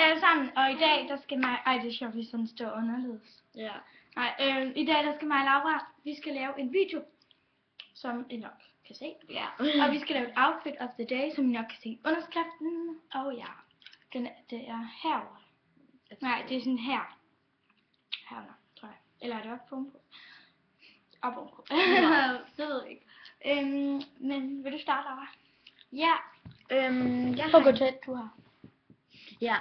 alle sammen, og i dag, der skal mig... Ej, det er sjovt, hvis sådan står anderledes. Ja. Nej, i dag, der skal mig og Laura, vi skal lave en video, som I nok kan se. Ja. Og vi skal lave et outfit of the day, som I nok kan se i underskriften. Og ja, det er herovre. Nej, det er sådan her. Herovre, tror jeg. Eller er det oppe på? Op ovenpå. Det ved jeg ikke. Men vil du starte, Laura? Ja. Prøv at gå tæt, du har. Ja.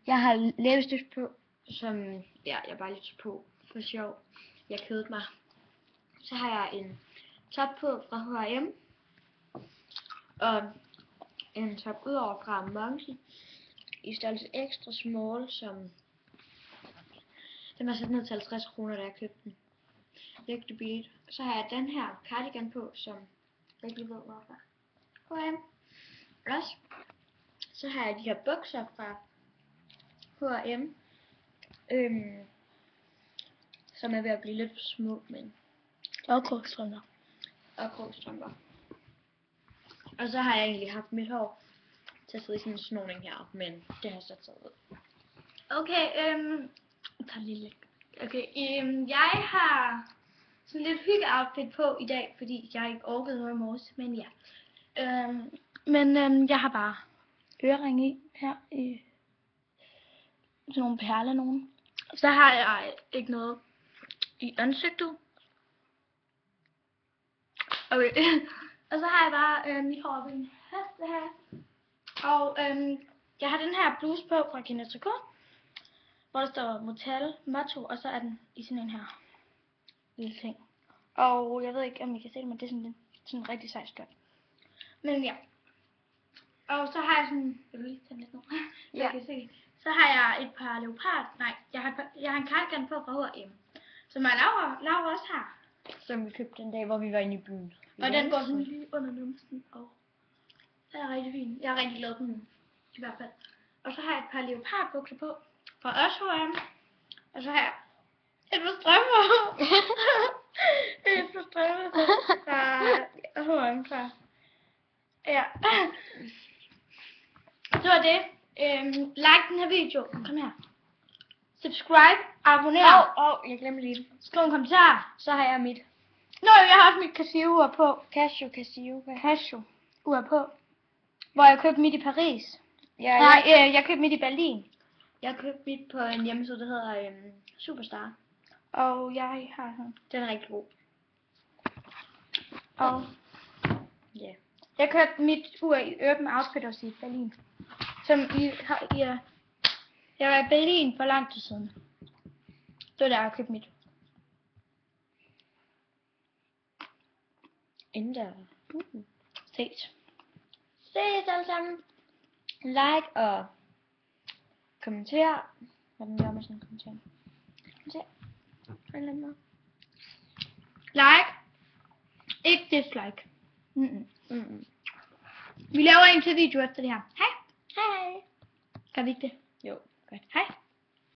Jeg har læbestift på, som jeg bare lige tog på for sjov. Jeg kedede mig. Så har jeg en top på fra H&M. Og en top udover fra Monkey. I størrelse extra small, som den var sat ned til 50 kroner, da jeg købte den. Virkelig billigt. Så har jeg den her cardigan på, som jeg ikke ved hvorfor. H&M. Også. Så har jeg de her bukser fra H&M. Som er ved at blive lidt for små, men... Og krogstrømper. Og krogstrømper. Og så har jeg egentlig haft mit hår til at sidde i sådan en snoning her, men det har sat sig ud. Okay, tag lige lidt. Okay, jeg har sådan lidt hygge-outfit på i dag, fordi jeg ikke orkede noget i morges, men ja. Jeg har bare øreringe i her i sådan nogle perler nogen. Så har jeg ikke noget i ansigtet. Okay. Og så har jeg bare mit hår oppe i en heste her. Og jeg har den her bluse på fra Kina Tricot, hvor der står Motel Motto, og så er den i sådan en her lille ting. Og jeg ved ikke, om I kan se det, men det er sådan en rigtig sej skørt. Men ja. Og så har jeg sådan, jeg vil lige tage lidt nu, så jeg kan se. Så har jeg et par jeg har en cardigan på fra H&M, som Laura også har. Som vi købte den dag, hvor vi var inde i byen. Og den går sådan lige under numsen, og den er rigtig fin. Jeg er rigtig glad for den, i hvert fald. Og så har jeg et par leopardbukser på, fra også H&M. Og så har jeg et par strømper. Et par strømper fra H&M, fra. Ja. Så var det. Like den her video. Kom her. Subscribe, abonner. Jeg glemte lige. Skriv en kommentar. Så har jeg mit. Jeg har også mit Casio-ur på. Casio-ur på. Hvor jeg købte mit i Paris. Jeg købte mit i Berlin. Jeg købte mit på en hjemmeside, der hedder Superstar. Og jeg har sådan. Den er rigtig god. Og ja. Jeg købte mit ur i Urban Outfitters i Berlin. Jeg var i Berlin for lang tid siden. Det var der, jeg købte mit. Inden der. Ses. Ses alle sammen. Like og kommenter. Hvordan gør man sådan en kommentar? Kommenter. Like. Ikke dislike. Vi laver en til video efter det her. Hej. Hej. Kan vi ikke det? Jo, godt. Hej.